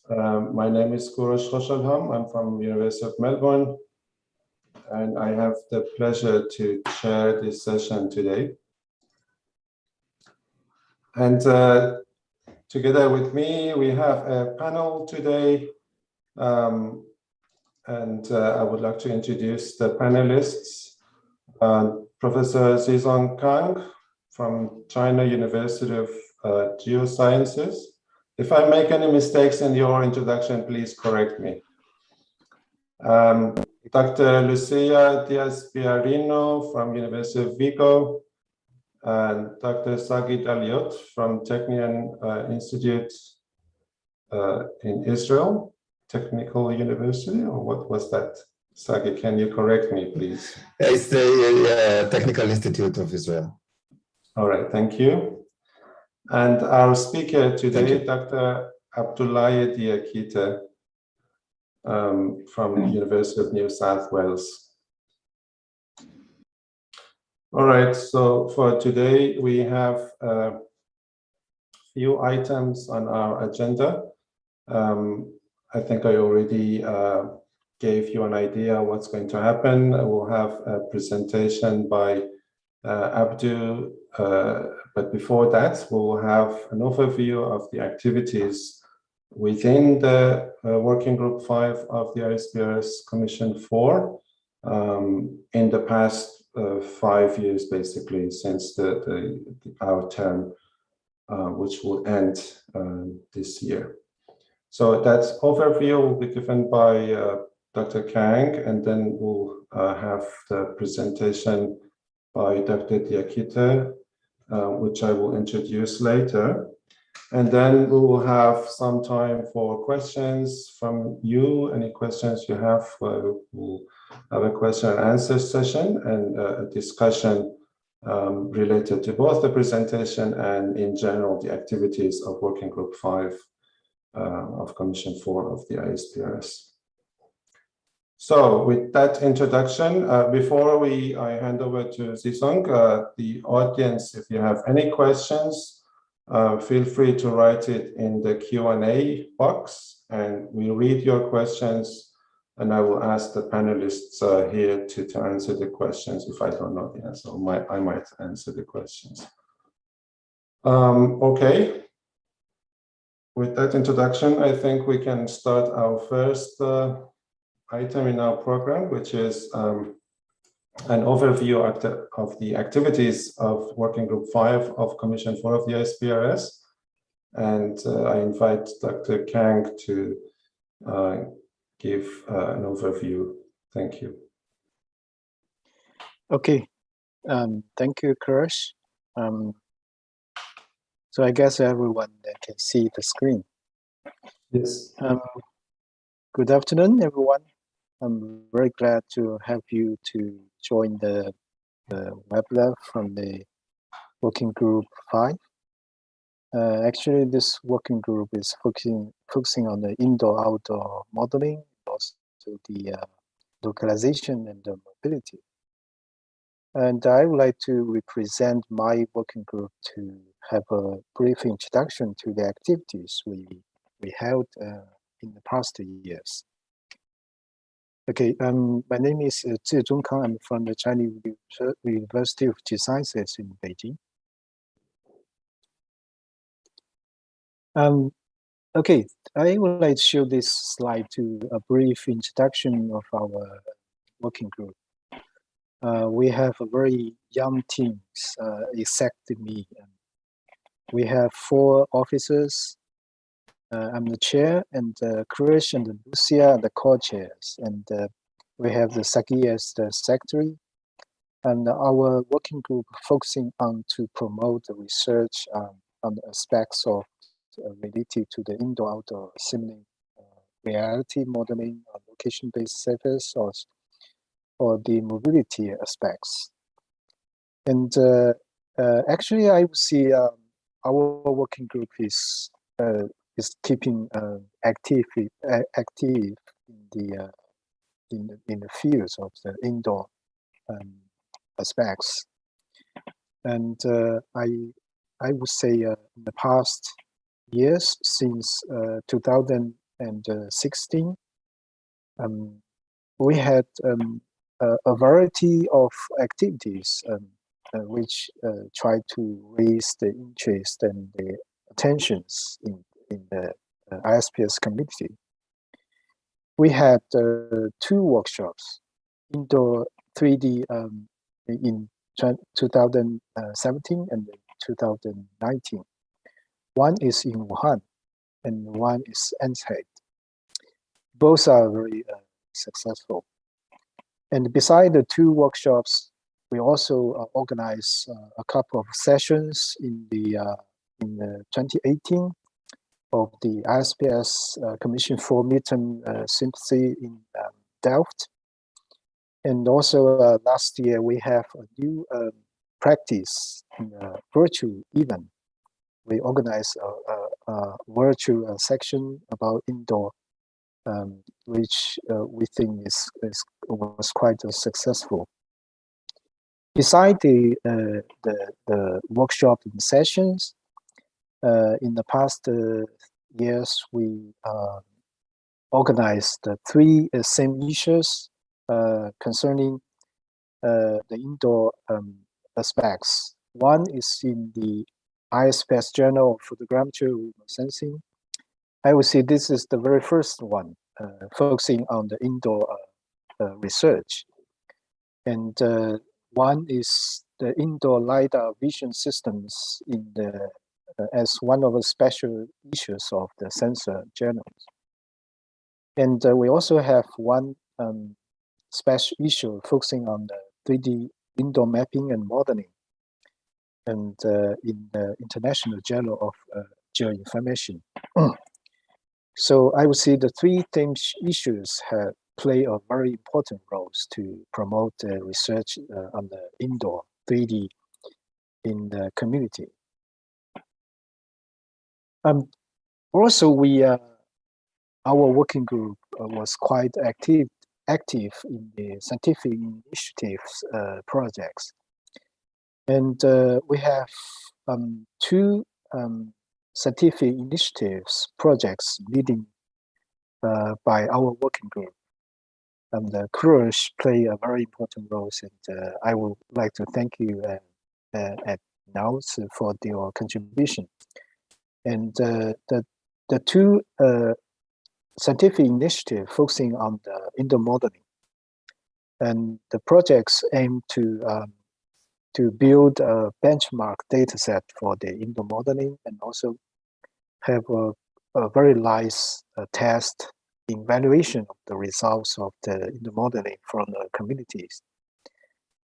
My name is Kurosh Khoshalham. I'm from University of Melbourne, and I have the pleasure to chair this session today. And together with me, we have a panel today, and I would like to introduce the panelists. Professor Zizong Kang from China University of Geosciences. If I make any mistakes in your introduction, please correct me. Dr. Lucia Diaz-Piarino from University of Vigo, and Dr. Sagit Aliot from Technion Institute in Israel, Technical University, or what was that? Sagit, can you correct me, please? It's the Technical Institute of Israel. All right, thank you. And our speaker today, Dr. Abdoulaye Diakite from University of New South Wales. All right, so for today, we have a few items on our agenda. I think I already gave you an idea what's going to happen. We'll have a presentation by Abdu, but before that, we'll have an overview of the activities within the Working Group 5 of the ISPRS Commission 4 in the past 5 years, basically, since our term, which will end this year. So that overview will be given by Dr. Kang, and then we'll have the presentation by Dr. Diakite, which I will introduce later. And then we will have some time for questions from you. Any questions you have, we'll have a question and answer session and a discussion related to both the presentation and in general the activities of Working Group 5 of Commission 4 of the ISPRS. So with that introduction, before I hand over to Zizong, the audience, if you have any questions, feel free to write it in the Q&A box, and we read your questions, and I will ask the panelists here to answer the questions. If I don't know the answer, I might answer the questions. Okay. With that introduction, I think we can start our first item in our program, which is an overview of the activities of Working Group 5 of Commission 4 of the ISPRS. And I invite Dr. Kang to give an overview. Thank you. Okay, thank you, Kurosh. So I guess everyone can see the screen. Yes. Good afternoon, everyone. I'm very glad to have you to join the webinar from the Working Group 5. Actually, this working group is focusing on the indoor-outdoor modeling, also the localization and the mobility. And I would like to represent my working group to have a brief introduction to the activities we held in the past years. Okay, my name is Zizong Kang. I'm from the Chinese University of Geosciences in Beijing. Okay, I would like to show this slide to a brief introduction of our working group. We have a very young team, except me. We have 4 officers. I'm the chair, and Kurosh and Lucia are the co-chairs, and we have the Sagi as the secretary. And our working group focusing on to promote the research on the aspects of related to the indoor-outdoor simulated reality modeling, or location-based surface, or the mobility aspects. And actually, I would see our working group is keeping active in the fields of the indoor aspects. And I would say in the past years, since and 16, we had a variety of activities which try to raise the interest and the attentions in the ISPS community. We had 2 workshops, indoor 3D in 2017 and 2019. One is in Wuhan and one is Ansheim. Both are very successful. And beside the 2 workshops, we also organize a couple of sessions in 2018 of the ISPS Commission for Midterm Synthesis in Delft. And also last year, we have a new practice in a virtual event. We organized a virtual section about indoor, which we think was quite successful. Beside the workshop and sessions, in the past years, we organized 3 same issues concerning the indoor aspects. One is in the ISPS Journal of Photogrammetry Remote Sensing. I would say this is the very first one, focusing on the indoor research. And one is the indoor LiDAR vision systems in the as one of the special issues of the sensor journals. And we also have one special issue focusing on the 3D indoor mapping and modeling, and in the International Journal of Geoinformation. So I would say the 3 themes issues play a very important roles to promote research on the indoor 3D in the community. Also, our working group was quite active in the scientific initiatives projects. And we have 2 scientific initiatives projects leading by our working group. And the Courage play a very important role, and I would like to thank you at now for your contribution. And the 2 scientific initiatives focusing on the indoor modeling, and the projects aim to build a benchmark data set for the indoor modeling, and also have a very nice test evaluation of the results of the indoor modeling from the communities.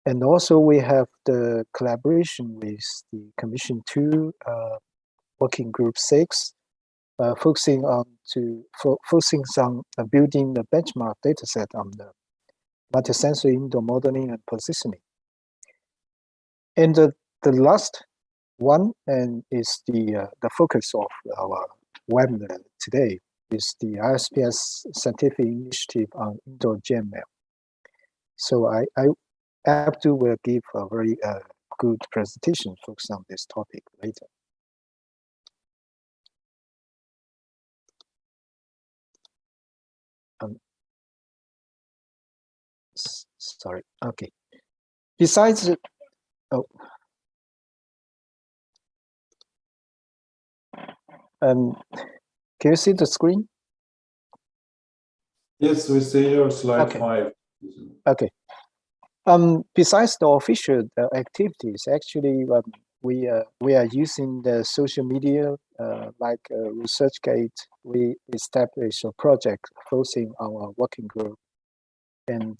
And also we have the collaboration with the Commission 2 Working Group 6, focusing on building the benchmark data set on the multi-sensor indoor modeling and positioning. And the last one, and is the focus of our webinar today, is the ISPS Scientific Initiative on IndoorGML. So Abdul will give a very good presentation focused on this topic later. Sorry, okay. Besides, can you see the screen? Yes, we see your slide Okay. 5. Okay. Besides the official activities, actually, we are using the social media like ResearchGate. We established a project focusing on our working group, and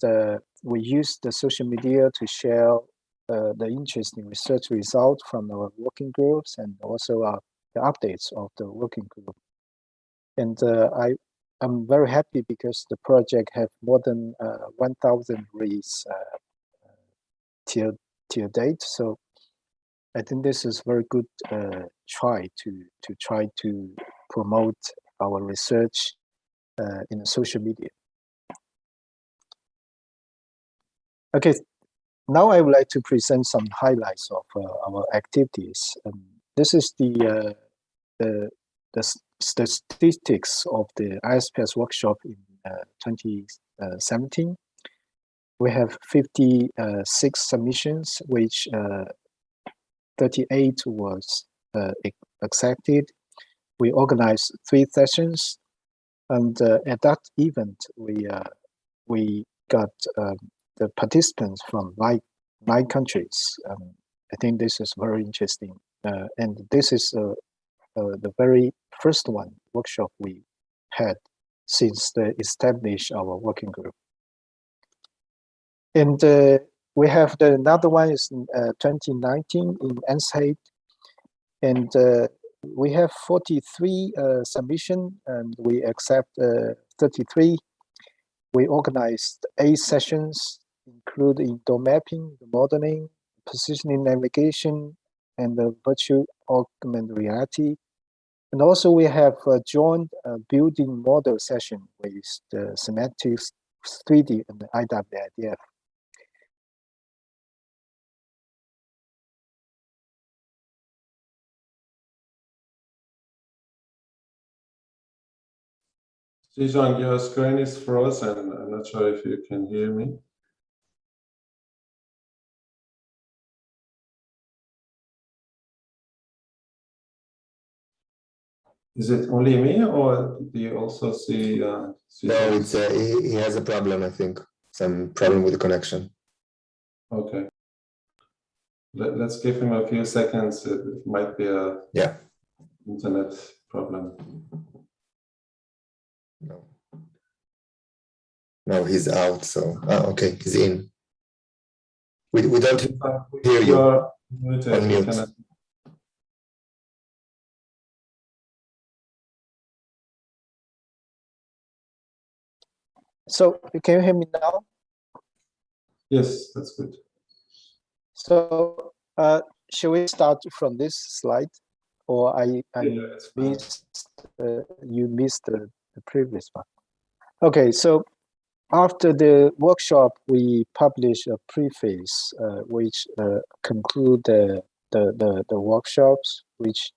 we use the social media to share the interesting research results from our working groups, and also the updates of the working group. And I'm very happy because the project have more than 1,000 reads till date. So I think this is very good try to promote our research in the social media. Okay, now I would like to present some highlights of our activities. This is the statistics of the ISPS workshop in 2017. We have 56 submissions, which 38 was accepted. We organized 3 sessions, and at that event, we got the participants from 9 countries. I think this is very interesting, and this is the very first workshop we had since they established our working group. And we have another one is in 2019 in Enschede, and we have 43 submissions, and we accept 33. We organized 8 sessions, including indoor mapping, the modeling, positioning navigation, and the virtual augmented reality. And also we have joined a building model session with the semantics 3D and the IWIDF. Zhizhong, your screen is frozen. I'm not sure if you can hear me. Is it only me, or do you also see? No, it's he has a problem. I think some problem with the connection. Okay. Let's give him a few seconds. It might be a internet problem. No, he's out. So okay, he's in. We don't hear you. You're muted. On mute. So can you hear me now? Yes, that's good. So shall we start from this slide, or missed you missed the previous one? Okay, so after the workshop, we publish a preface which conclude the workshops, which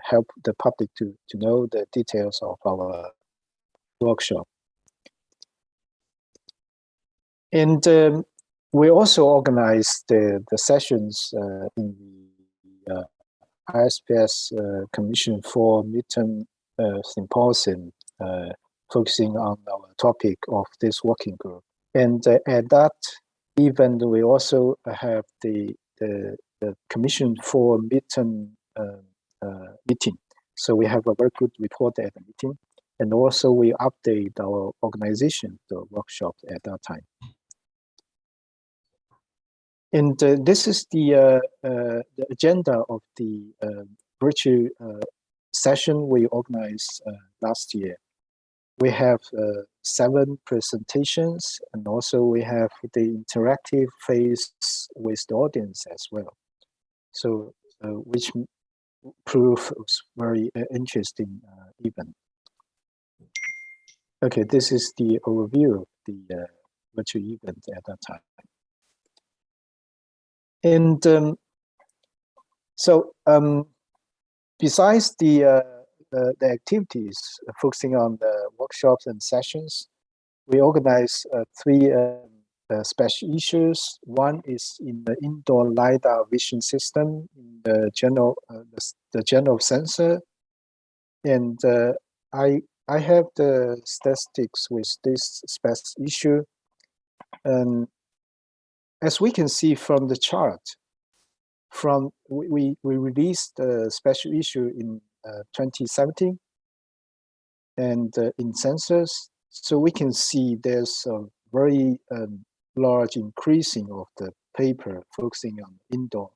help the public to know the details of our workshop. And we also organize the sessions in the ISPS Commission for Midterm Symposium, focusing on our topic of this working group. And at that event, we also have the Commission for Midterm meeting. So we have a very good report at the meeting. And also we update our organization, the workshop at that time. And this is the agenda of the virtual session we organized last year. We have 7 presentations, and also we have the interactive phase with the audience as well. So, which proved very interesting event. Okay, this is the overview of the virtual event at that time. And besides the activities focusing on the workshops and sessions, we organize 3 special issues. One is in the indoor LiDAR vision system, in the general sensor, and I have the statistics with this special issue. As we can see from the chart, we released a special issue in 2017, and in sensors, so we can see there's a very large increasing of the paper focusing on indoor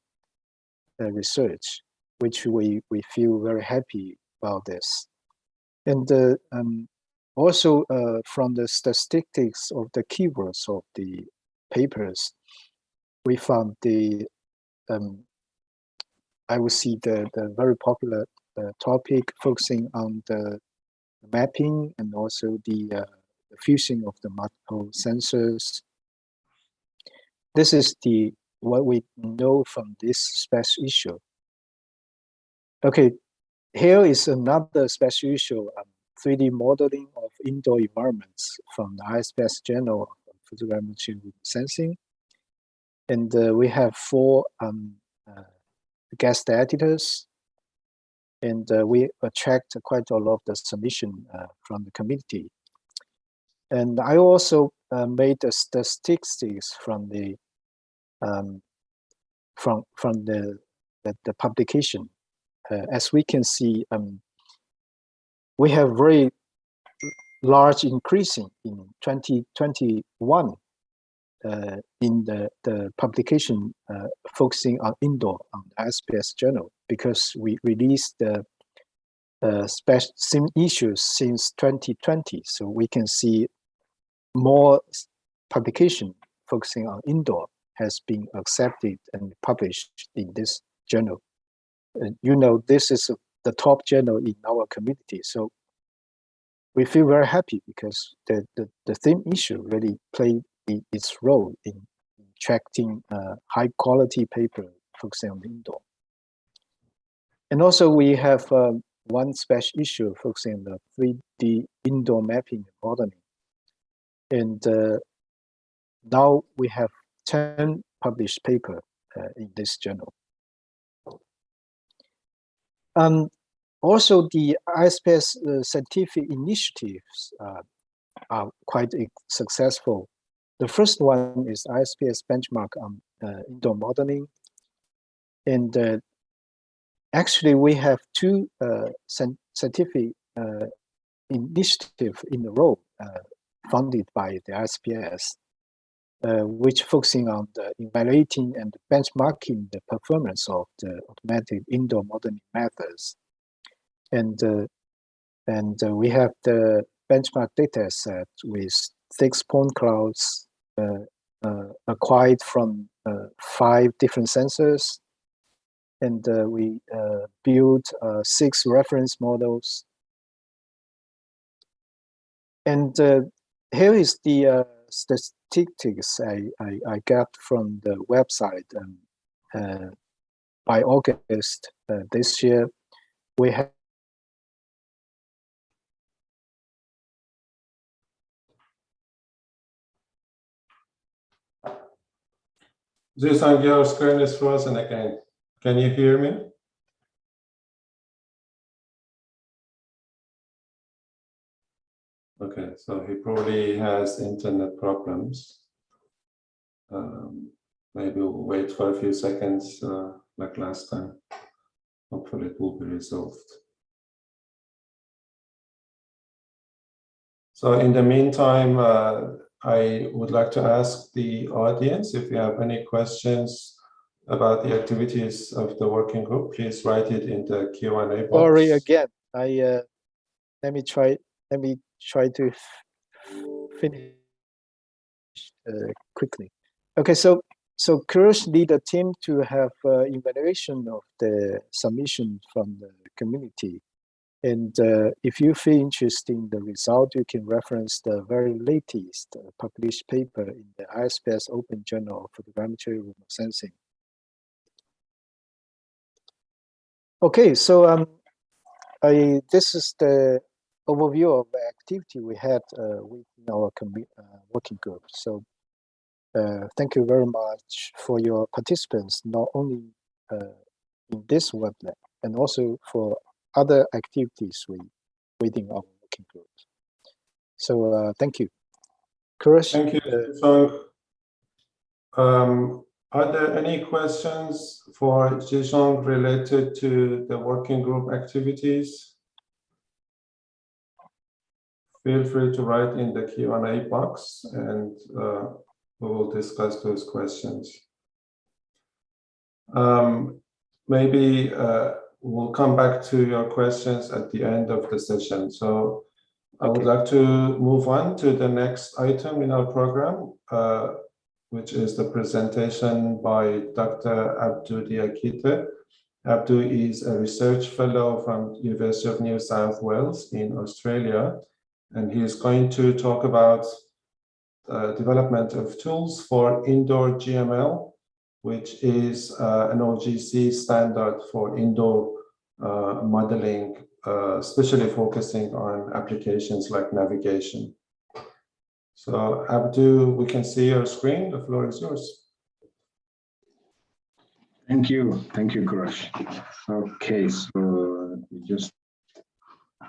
research, which we feel very happy about this. And also from the statistics of the keywords of the papers, we found I would see the very popular topic focusing on the mapping and also the fusing of the multiple sensors. This is what we know from this special issue. Okay, here is another special issue, 3D modeling of indoor environments from the ISPS Journal of Photogrammetry Sensing. And we have 4 guest editors, and we attract quite a lot of the submission from the community. And I also made the statistics from the publication. As we can see, we have very large increasing in 2021 in the publication focusing on indoor on the ISPS journal, because we released the same issues since 2020. So we can see more publication focusing on indoor has been accepted and published in this journal. You know, this is the top journal in our community. So we feel very happy because the theme issue really played its role in attracting high quality paper focusing on the indoor. And also we have one special issue focusing on the 3D indoor mapping and modeling. And now we have 10 published paper in this journal. Also, the ISPS scientific initiatives are quite successful. The first one is ISPS benchmark on indoor modeling. And actually, we have 2 scientific initiatives in a row funded by the ISPS, which focusing on the evaluating and benchmarking the performance of the automatic indoor modeling methods. And we have the benchmark data set with 6 point clouds acquired from 5 different sensors. And we built 6 reference models. And here is the statistics I got from the website. By August this year, we have Zhisong, your screen is frozen again. Can you hear me? Okay, so he probably has internet problems. Maybe we'll wait for a few seconds like last time. Hopefully it will be resolved. So in the meantime, I would like to ask the audience if you have any questions about the activities of the working group. Please write it in the Q&A box. Sorry again. Let me try to finish quickly. Okay, so Kurosh lead a team to have evaluation of the submission from the community. And if you feel interested in the result, you can reference the very latest published paper in the ISPS Open Journal of Photogrammetry Remote Sensing. Okay, so this is the overview of the activity we had within our working group. So thank you very much for your participants, not only in this webinar, and also for other activities within our working group. So thank you. Kurosh? Thank you, Zhisong. Are there any questions for Zhisong related to the working group activities? Feel free to write in the Q&A box, and we will discuss those questions. Maybe we'll come back to your questions at the end of the session. So I would like to move on to the next item in our program, which is the presentation by Dr. Abdou Diakite. Abdou is a research fellow from University of New South Wales in Australia, and he is going to talk about development of tools for IndoorGML, which is an OGC standard for indoor modeling, especially focusing on applications like navigation. So Abdu, we can see your screen. The floor is yours. Thank you, Kurash. Okay, so let me just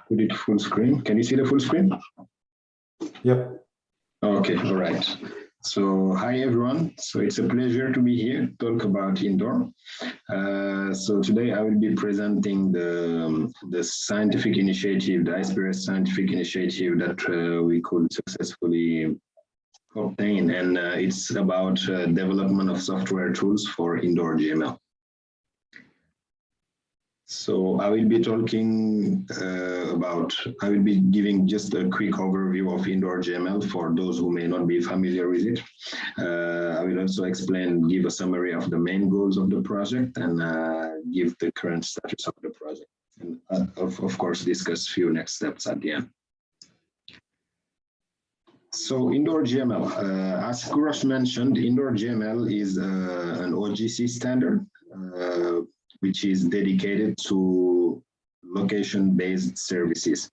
put it full screen. Can you see the full screen? Yep. Okay, all right. So hi everyone. So it's a pleasure to be here to talk about Indoor. So today I will be presenting the scientific initiative, the ISPRS scientific initiative that we could successfully obtain, and it's about development of software tools for IndoorGML. So I will be talking I will be giving just a quick overview of IndoorGML for those who may not be familiar with it. I will also give a summary of the main goals of the project and give the current status of the project. And of course, discuss few next steps at the end. So IndoorGML, as Kurash mentioned, IndoorGML is an OGC standard, which is dedicated to location-based services.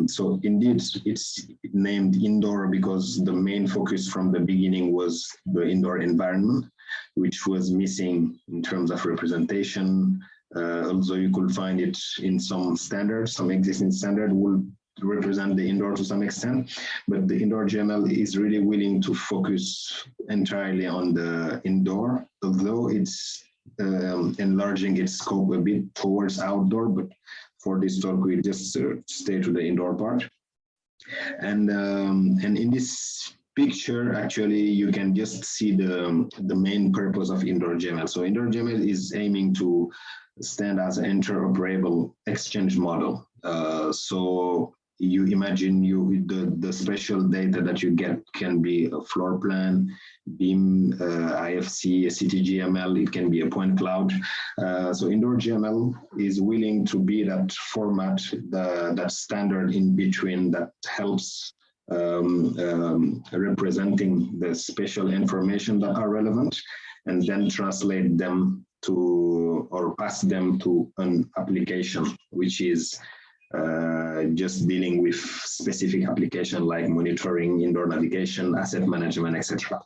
So indeed, it's named Indoor because the main focus from the beginning was the indoor environment, which was missing in terms of representation. Although you could find it in some standards, some existing standard will represent the indoor to some extent, but the IndoorGML is really willing to focus entirely on the indoor, although it's enlarging its scope a bit towards outdoor, but for this talk we just stay to the indoor part. And in this picture, actually, you can just see the main purpose of IndoorGML. So IndoorGML is aiming to stand as an interoperable exchange model. So you imagine the special data that you get can be a floor plan, BIM, IFC, CTGML, it can be a point cloud. So IndoorGML is willing to be that format, that standard in between that helps representing the spatial information that are relevant and then translate them to or pass them to an application, which is just dealing with specific application like monitoring, indoor navigation, asset management, etc.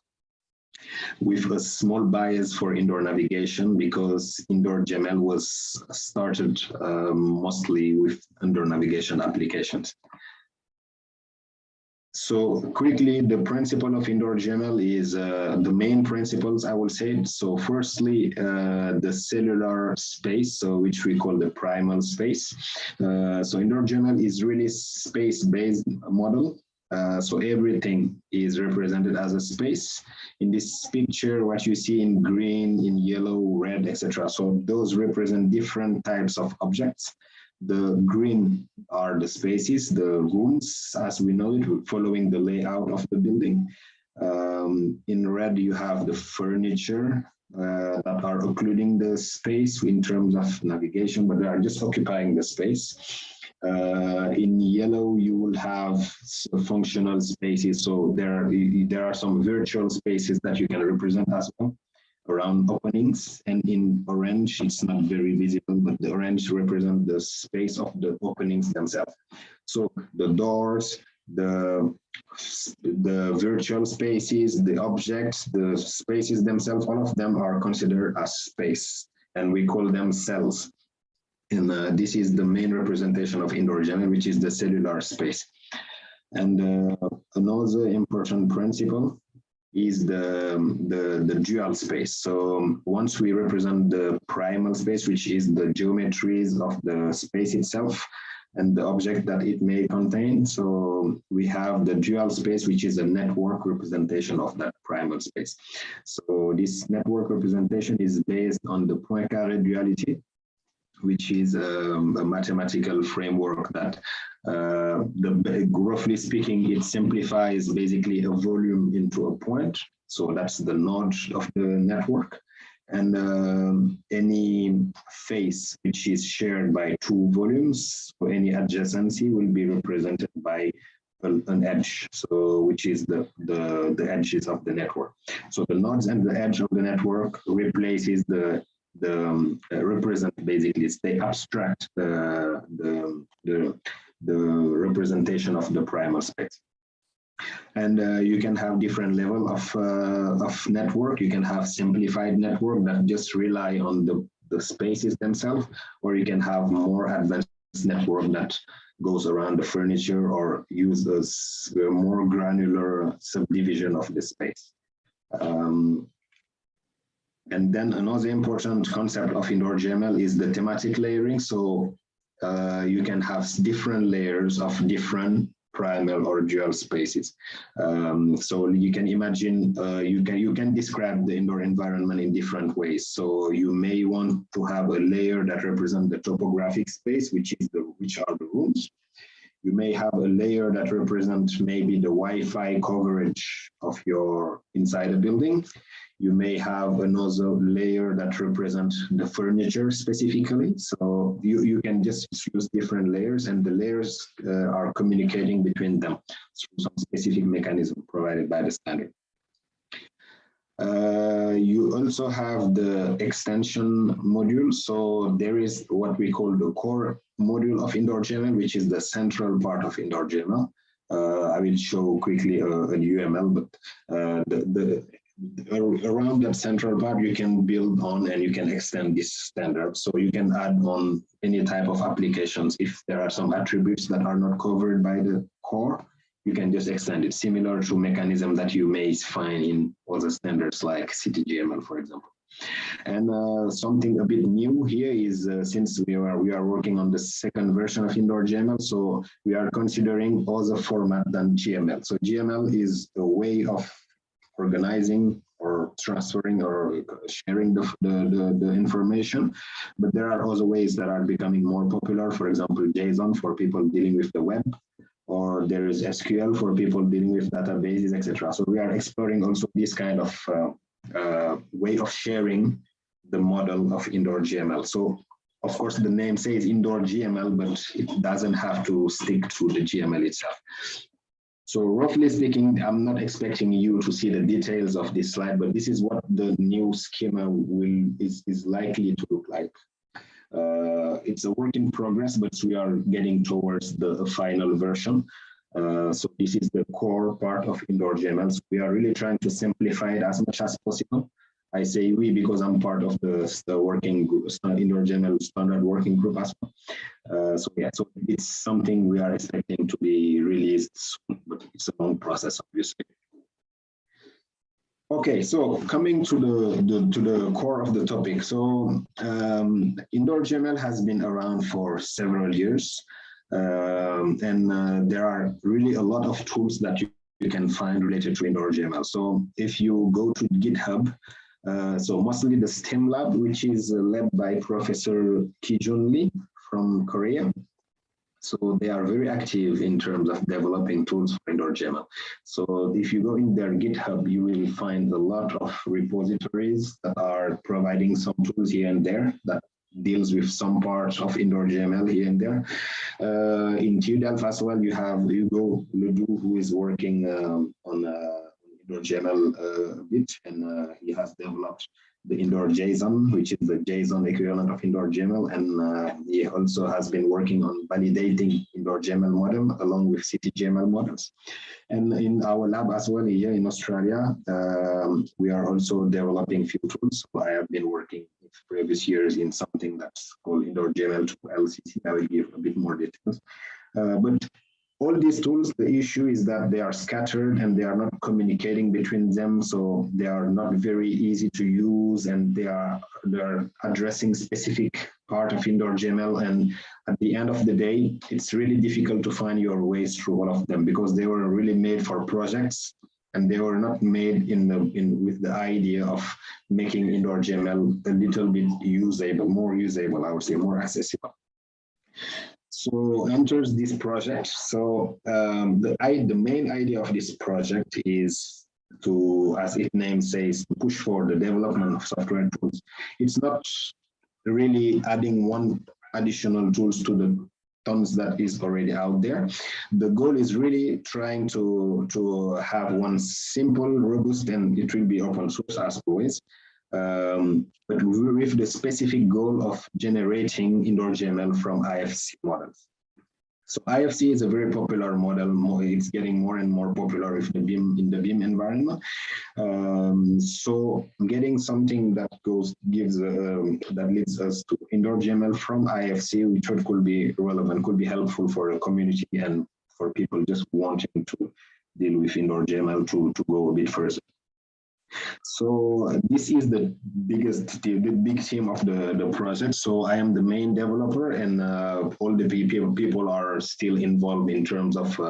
With a small bias for indoor navigation because IndoorGML was started mostly with indoor navigation applications. So quickly, the principle of IndoorGML is the main principles, I will say. So firstly, the cellular space, so which we call the primal space. So IndoorGML is really space-based model. So everything is represented as a space. In this picture, what you see in green, in yellow, red, etc. So those represent different types of objects. The green are the spaces, the rooms, as we know it, following the layout of the building. In red, you have the furniture that are occluding the space in terms of navigation, but they are just occupying the space. In yellow, you will have functional spaces. So there are some virtual spaces that you can represent as well around openings, and in orange it's not very visible, but the orange represent the space of the openings themselves. So the doors, the virtual spaces, the objects, the spaces themselves, all of them are considered as space, and we call them cells. And this is the main representation of IndoorGML, which is the cellular space. And another important principle is the dual space. So once we represent the primal space, which is the geometries of the space itself and the object that it may contain. So we have the dual space, which is a network representation of that primal space. So this network representation is based on the Poincaré duality, which is a mathematical framework that roughly speaking, it simplifies basically a volume into a point. So that's the node of the network. And any face which is shared by two volumes, or any adjacency will be represented by an edge, so which is the edges of the network. So the nodes and the edge of the network replaces the represent, basically they abstract the representation of the primal space. And you can have different level of network. You can have simplified network that just rely on the spaces themselves, or you can have more advanced network that goes around the furniture or uses a more granular subdivision of the space. And then another important concept of IndoorGML is the thematic layering. So you can have different layers of different primal or dual spaces. So you can imagine, you can describe the indoor environment in different ways. So you may want to have a layer that represents the topographic space, which are the rooms. You may have a layer that represents maybe the Wi-Fi coverage of your inside a building. You may have another layer that represents the furniture specifically. So you can just use different layers, and the layers are communicating between them through some specific mechanism provided by the standard. You also have the extension module. So there is what we call the core module of IndoorGML, which is the central part of IndoorGML. I will show quickly an UML, but around that central part, you can build on and you can extend this standard. So you can add on any type of applications. If there are some attributes that are not covered by the core, you can just extend it, similar to mechanism that you may find in other standards like CityGML, for example. And something a bit new here is since we are working on the second version of IndoorGML, so we are considering other format than GML. So GML is a way of organizing or transferring or sharing the information, but there are other ways that are becoming more popular. For example, JSON for people dealing with the web, or there is SQL for people dealing with databases, etc. So we are exploring also this kind of way of sharing the model of IndoorGML. So of course the name says IndoorGML, but it doesn't have to stick to the GML itself. So roughly speaking, I'm not expecting you to see the details of this slide, but this is what the new schema is likely to look like. It's a work in progress, but we are getting towards the final version. So this is the core part of IndoorGML. So we are really trying to simplify it as much as possible. I say we because I'm part of the working group, IndoorGML standard working group as well. So yeah, so it's something we are expecting to be released soon, but it's a long process, obviously. Okay, so coming to the core of the topic. So IndoorGML has been around for several years, and there are really a lot of tools that you can find related to IndoorGML. So if you go to GitHub, so mostly the STEM lab, which is led by Professor Ki-Jun Lee from Korea. So they are very active in terms of developing tools for IndoorGML. So if you go in their GitHub, you will find a lot of repositories that are providing some tools here and there that deals with some parts of IndoorGML here and there. In QDelf as well, you have Hugo Ledoux, who is working on IndoorGML a bit, and he has developed the IndoorJSON, which is the JSON equivalent of IndoorGML, and he also has been working on validating IndoorGML model along with CityGML models. And in our lab as well here in Australia, we are also developing few tools. So I have been working in previous years in something that's called IndoorGML to LCC. I will give a bit more details. But all these tools, the issue is that they are scattered and they are not communicating between them, so they are not very easy to use, and they are addressing specific part of IndoorGML, and at the end of the day, it's really difficult to find your ways through all of them because they were really made for projects and they were not made with the idea of making IndoorGML a little bit usable, more usable, I would say, more accessible. So enters this project. So the main idea of this project is to, as its name says, to push for the development of software tools. It's not really adding one additional tools to the tons that is already out there. The goal is really trying to have one simple, robust, and it will be open source as always, but with the specific goal of generating IndoorGML from IFC models. So IFC is a very popular model. It's getting more and more popular with the BIM in the BIM environment. So getting something that that leads us to IndoorGML from IFC, which could be relevant, could be helpful for the community and for people just wanting to deal with IndoorGML to go a bit further. So this is the big team of the project. So I am the main developer, and all the people are still involved in terms of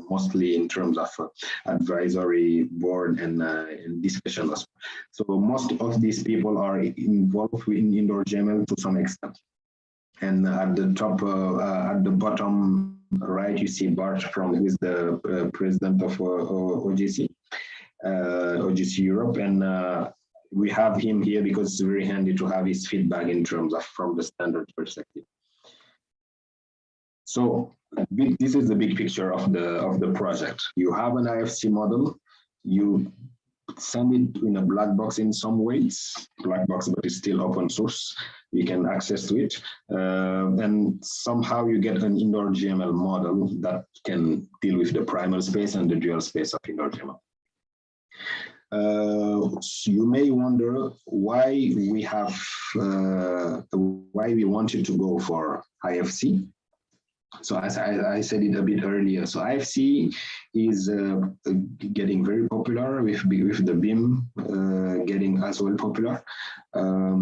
mostly in terms of advisory board and discussion as well. So most of these people are involved in IndoorGML to some extent. And at the top, at the bottom right, you see Bart who is the president of OGC. OGC Europe, and we have him here because it's very handy to have his feedback in terms of from the standard perspective. So this is the big picture of the project. You have an IFC model, you send it in a black box in some ways, black box, but it's still open source. You can access to it, and somehow you get an IndoorGML model that can deal with the primal space and the dual space of IndoorGML. You may wonder why we wanted to go for IFC. So as I said it a bit earlier, so IFC is getting very popular with the BIM getting as well popular.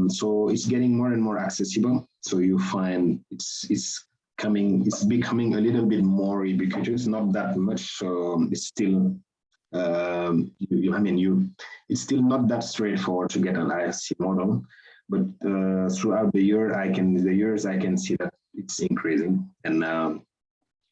So it's getting more and more accessible. So you find it's becoming a little bit more ubiquitous, not that much. So it's still it's still not that straightforward to get an IFC model, but throughout the years I can see that it's increasing, and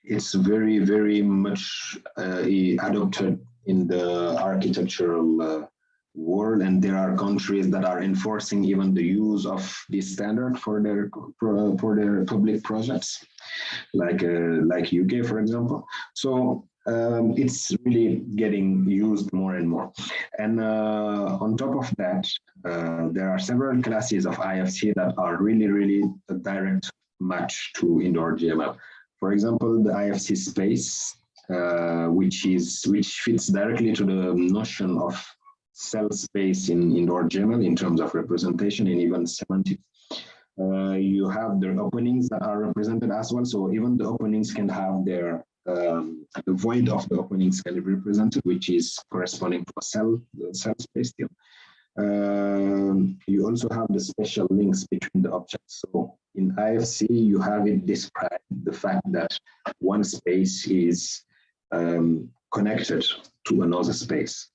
it's very, very much adopted in the architectural world, and there are countries that are enforcing even the use of this standard for their public projects, like UK, for example. So it's really getting used more and more. And on top of that, there are several classes of IFC that are really, really a direct match to IndoorGML. For example, the IFC space, which fits directly to the notion of cell space in IndoorGML in terms of representation and even semantics. You have the openings that are represented as well. So even the openings can have their the void of the openings can be represented, which is corresponding to a cell space still. You also have the special links between the objects. So in IFC, you have it described the fact that one space is connected to another space.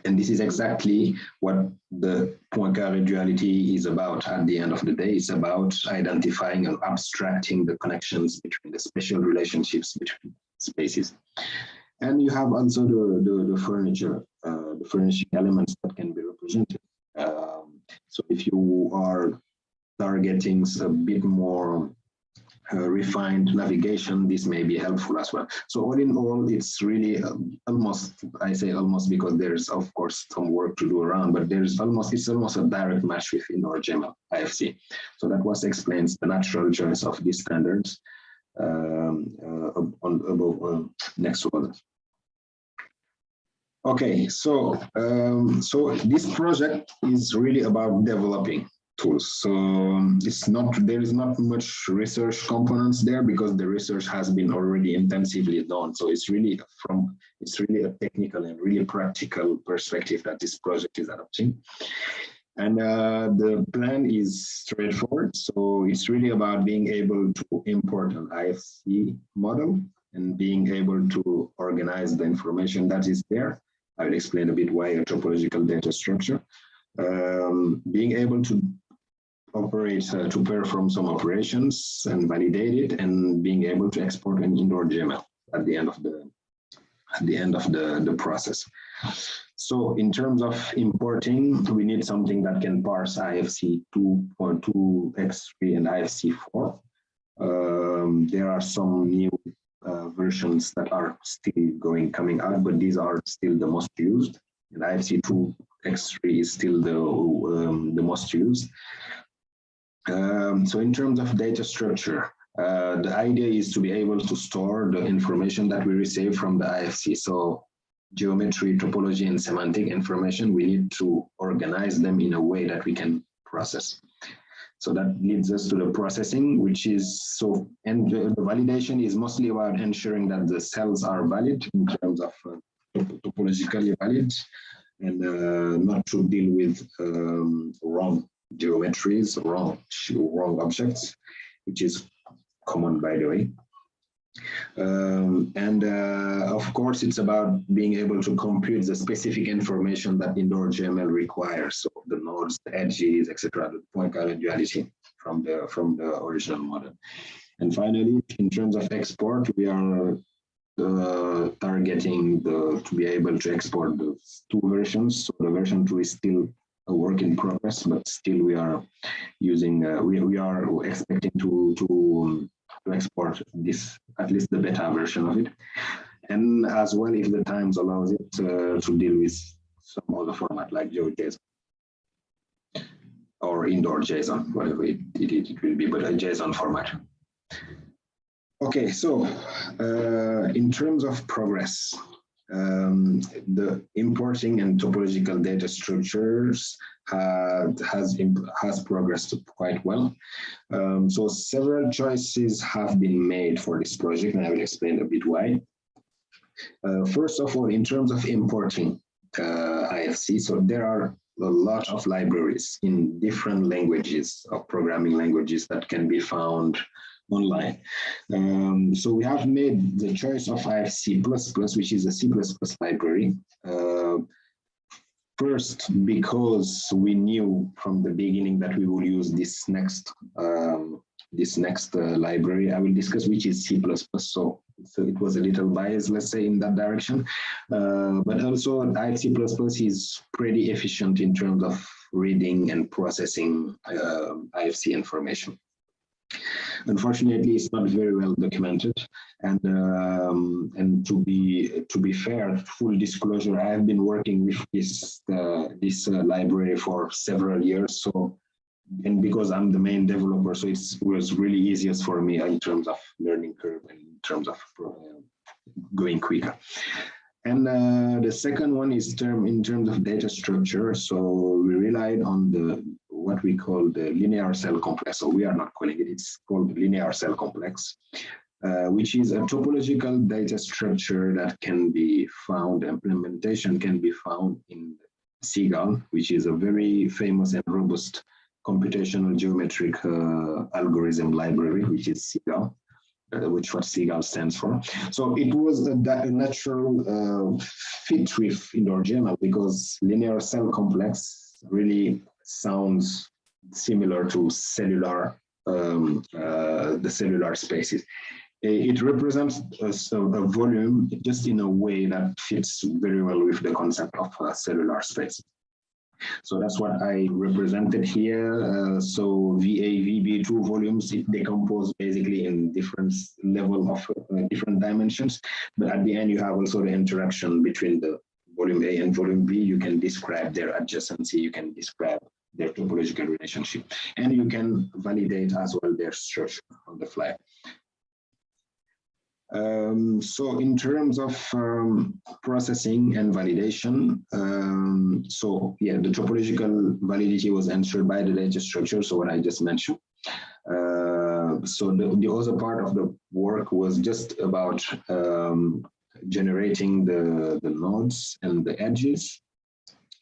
And this is exactly what the Poincaré duality is about at the end of the day. It's about identifying and abstracting the connections between the spatial relationships between spaces. And you have also the furniture, the furnishing elements that can be represented. So if you are targeting a bit more refined navigation, this may be helpful as well. So all in all, it's really almost, I say almost because there's of course some work to do around, but it's almost a direct match with IndoorGML IFC. So that was explains the natural choice of these standards next to others. Okay, so this project is really about developing tools. So there is not much research components there because the research has been already intensively done. So it's really a technical and really practical perspective that this project is adopting. And the plan is straightforward. So it's really about being able to import an IFC model and being able to organize the information that is there. I will explain a bit why a topological data structure. Being able to operate, to perform some operations and validate it, and being able to export an IndoorGML at the end of the process. So in terms of importing, we need something that can parse IFC 2.2, X3, and IFC 4. There are some new versions that are still coming out, but these are still the most used. And IFC 2 X3 is still the most used. So in terms of data structure, the idea is to be able to store the information that we receive from the IFC. So geometry, topology, and semantic information, we need to organize them in a way that we can process. So that leads us to the processing, which is and the validation is mostly about ensuring that the cells are valid in terms of topologically valid, and not to deal with wrong geometries, wrong objects, which is common, by the way. Of course, it's about being able to compute the specific information that IndoorGML requires, so the nodes, the edges, etc., the point cloud duality from the original model. And finally, in terms of export, we are targeting to be able to export the 2 versions. So the version 2 is still a work in progress, but still we are using, we are expecting to export this, at least the beta version of it. And as well, if the times allows it, to deal with some other format like GeoJSON or IndoorJSON, whatever it will be, but a JSON format. Okay, so in terms of progress, the importing and topological data structures has progressed quite well. So several choices have been made for this project, and I will explain a bit why. First of all, in terms of importing IFC, so there are a lot of libraries in different languages of programming languages that can be found online. So we have made the choice of IFC++, which is a C++ library. First, because we knew from the beginning that we will use this next library. I will discuss which is C++. So it was a little biased, let's say, in that direction. But also IFC++ is pretty efficient in terms of reading and processing IFC information. Unfortunately, it's not very well documented, and to be fair, full disclosure, I have been working with this library for several years. So, and because I'm the main developer, so it was really easiest for me in terms of learning curve and in terms of going quicker. And the second one is in terms of data structure. So we relied on what we call the linear cell complex. So we are not calling it, it's called linear cell complex, which is a topological data structure that can be found, implementation can be found in Seagull, which is a very famous and robust computational geometric algorithm library, which is Seagull. Which what Seagull stands for. So it was a natural fit with IndoorGML because linear cell complex really sounds similar to cellular, the cellular spaces. It represents a volume just in a way that fits very well with the concept of a cellular space. So that's what I represented here. So VA, VB2 volumes, it decompose basically in different level of different dimensions. But at the end, you have also the interaction between the volume A and volume B. You can describe their adjacency. You can describe their topological relationship. And you can validate as well their structure on the fly. So in terms of processing and validation, so yeah, the topological validity was ensured by the data structure, so what I just mentioned. So the other part of the work was just about generating the nodes and the edges.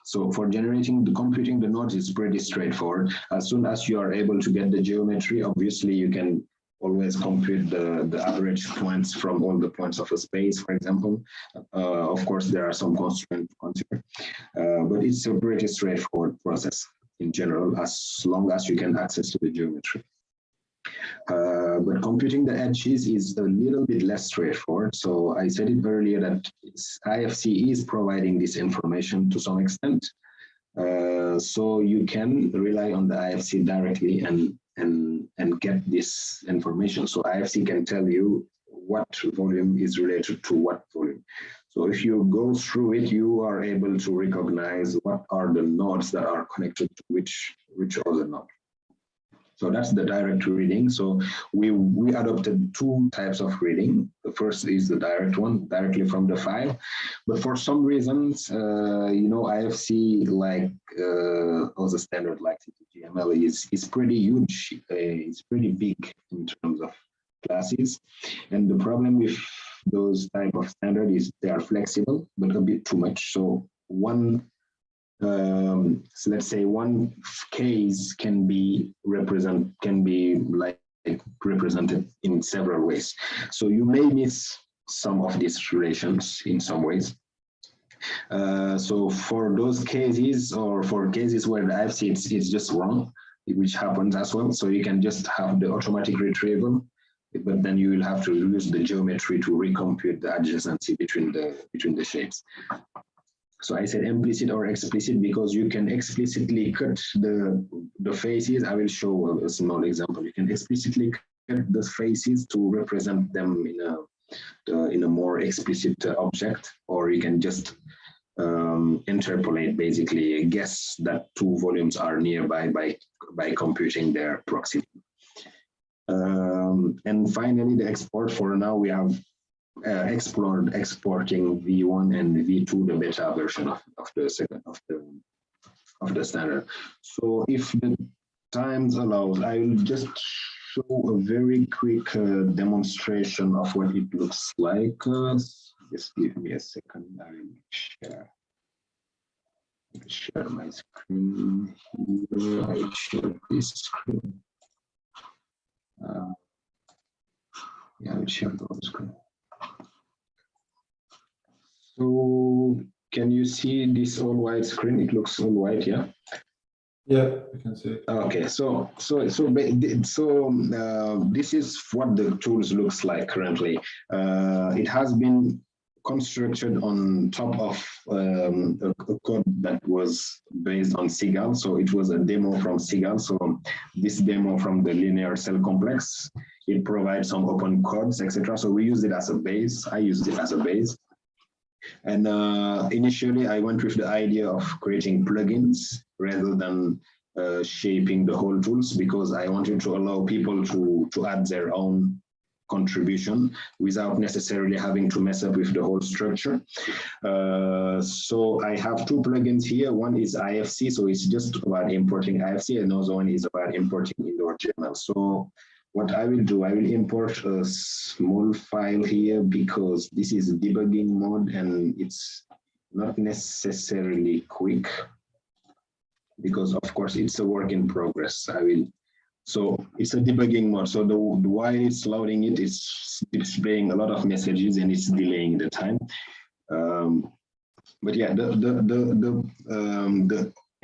So for computing the nodes is pretty straightforward. As soon as you are able to get the geometry, obviously you can always compute the average points from all the points of a space, for example. Of course, there are some constraints to consider, but it's a pretty straightforward process in general, as long as you can access to the geometry. But computing the edges is a little bit less straightforward. So I said it earlier that IFC is providing this information to some extent. So you can rely on the IFC directly and get this information. So IFC can tell you what volume is related to what volume. So if you go through it, you are able to recognize what are the nodes that are connected to which other node. So that's the direct reading. So we adopted two types of reading. The first is the direct one, directly from the file. But for some reasons, IFC, like other standard like IndoorGML, is pretty huge. It's pretty big in terms of classes. And the problem with those type of standard is they are flexible, but a bit too much. So so let's say one case can be represented in several ways. So you may miss some of these relations in some ways. So for those cases, or for cases where the IFC it's just wrong, which happens as well, so you can just have the automatic retrieval, but then you will have to use the geometry to recompute the adjacency between the shapes. So I said implicit or explicit because you can explicitly cut the faces. I will show a small example. You can explicitly cut the faces to represent them in a more explicit object, or you can just interpolate, basically guess that two volumes are nearby by computing their proximity. And finally, the export. For now, we have explored exporting V1 and V2, the beta version of the standard. So if the times allows, I will just show a very quick demonstration of what it looks like. Just give me a second. I will share my screen here. I will share this screen. Yeah, I will share the whole screen. So can you see this all white screen? It looks all white, yeah? Yeah, we can see it. Okay, so this is what the tools looks like currently. It has been constructed on top of a code that was based on Seagull. So it was a demo from Seagull. So this demo from the linear cell complex, it provides some open codes, etc. So we use it as a base. I used it as a base. And initially, I went with the idea of creating plugins rather than shaping the whole tools, because I wanted to allow people to add their own contribution without necessarily having to mess up with the whole structure. So I have two plugins here. One is IFC, so it's just about importing IFC, and another one is about importing IndoorGML. So what I will do, I will import a small file here because this is debugging mode and it's not necessarily quick because of course it's a work in progress. So it's a debugging mode. So while it's loading it, it's displaying a lot of messages and it's delaying the time. But yeah, the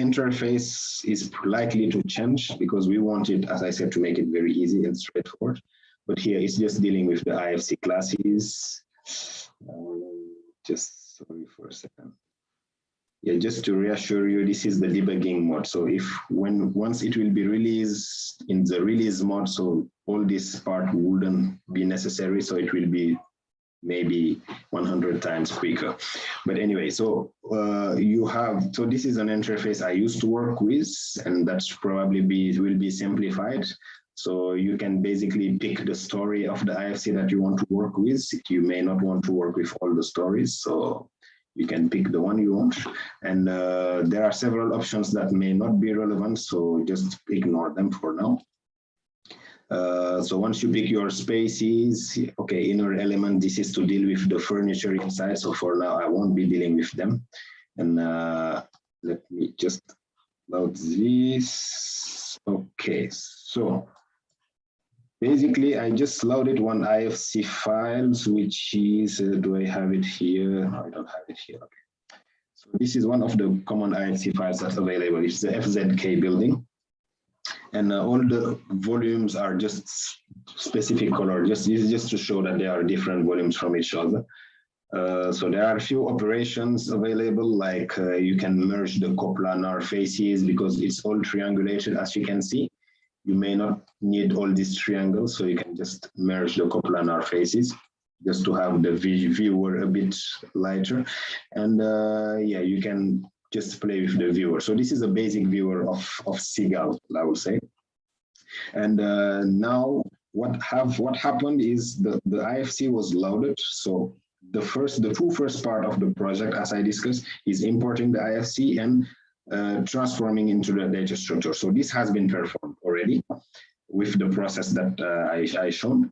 interface is likely to change because we want it, as I said, to make it very easy and straightforward. But here it's just dealing with the IFC classes. Just sorry for a second. Yeah, just to reassure you, this is the debugging mode. So once it will be released in the release mode, so all this part wouldn't be necessary. So it will be maybe 100 times quicker. But anyway, so so this is an interface I used to work with, and that's probably will be simplified. So you can basically pick the story of the IFC that you want to work with. You may not want to work with all the stories, so you can pick the one you want. And there are several options that may not be relevant, so just ignore them for now. So once you pick your spaces, okay, inner element, this is to deal with the furniture inside. So for now, I won't be dealing with them. And let me just load this. Okay, so basically, I just loaded one IFC files, which is, do I have it here? No, I don't have it here. Okay. So this is one of the common IFC files that's available. It's the FZK building. And all the volumes are just specific color. This is just to show that they are different volumes from each other. So there are a few operations available, like you can merge the coplanar faces because it's all triangulated, as you can see. you may not need all these triangles, so you can just merge the coplanar faces just to have the viewer a bit lighter. And yeah, you can just play with the viewer. So this is a basic viewer of Seagull, I would say. And now what happened is the IFC was loaded. So the two first part of the project, as I discussed, is importing the IFC and transforming into the data structure. So this has been performed already with the process that I shown.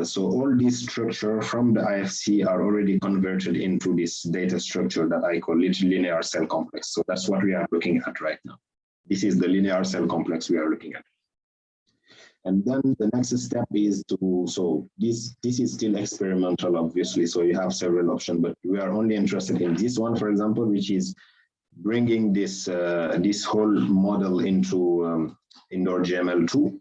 So all this structure from the IFC are already converted into this data structure that I call linear cell complex. So that's what we are looking at right now. This is the linear cell complex we are looking at. And then the next step is to, so this is still experimental, obviously, so you have several options, but we are only interested in this one, for example, which is bringing this this whole model into IndoorGML2.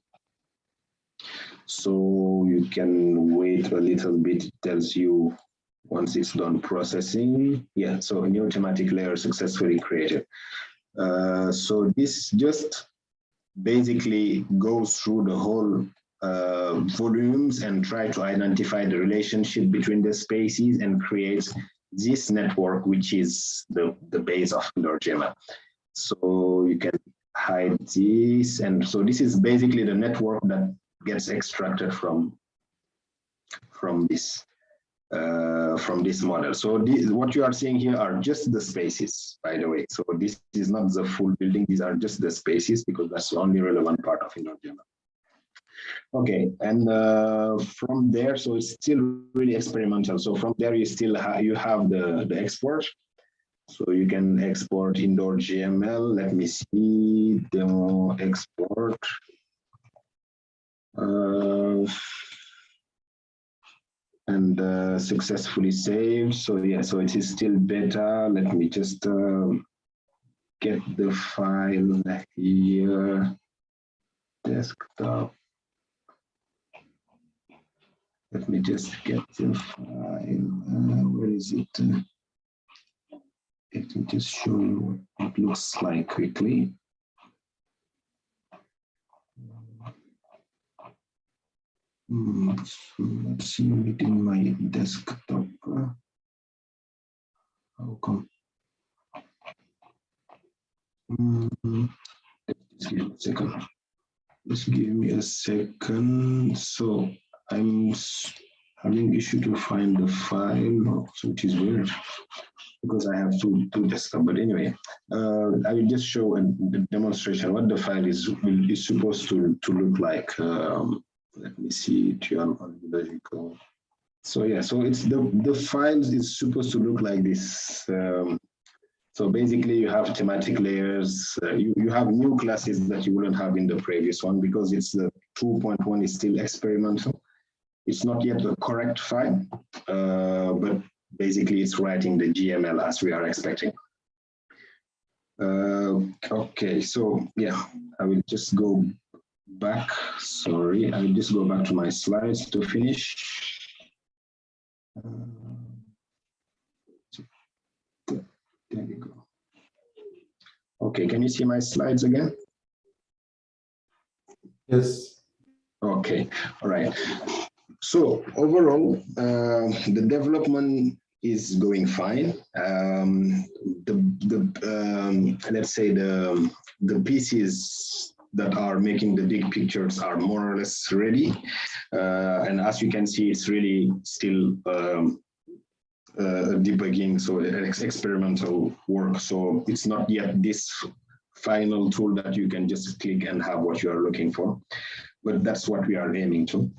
So you can wait a little bit, it tells you once it's done processing. Yeah, so a new thematic layer successfully created. So this just basically goes through the whole volumes and try to identify the relationship between the species and creates this network, which is the base of IndoorGML. So you can hide this. And so this is basically the network that gets extracted from this model. So what you are seeing here are just the spaces, by the way. So this is not the full building. These are just the spaces because that's the only relevant part of IndoorGML. Okay, and from there, so it's still really experimental. So from there, you still have the export. So you can export IndoorGML. Let me see, demo export. And successfully saved. So yeah, so it is still beta. Let me just get the file here, desktop. Let me just get the file. Where is it? Let me just show you what it looks like quickly. So let's see it in my desktop. How come? Just give me a second. Just give me a second. So I'm having issue to find the file, which is weird because I have two desktops. But anyway, I will just show the demonstration what the file is supposed to look like. Let me see it here on logical. So yeah, so it's the files is supposed to look like this. So basically you have thematic layers, you have new classes that you wouldn't have in the previous one because it's the 2.1 is still experimental. It's not yet the correct file, but basically it's writing the GML as we are expecting. Okay, so yeah, I will just go back, sorry, I will just go back to my slides to finish. There we go. Okay, can you see my slides again? Yes. Okay, all right. So overall, the development is going fine. Let's say the pieces that are making the big pictures are more or less ready. And as you can see, it's really still debugging, so it's experimental work. So it's not yet this final tool that you can just click and have what you are looking for, but that's what we are aiming to.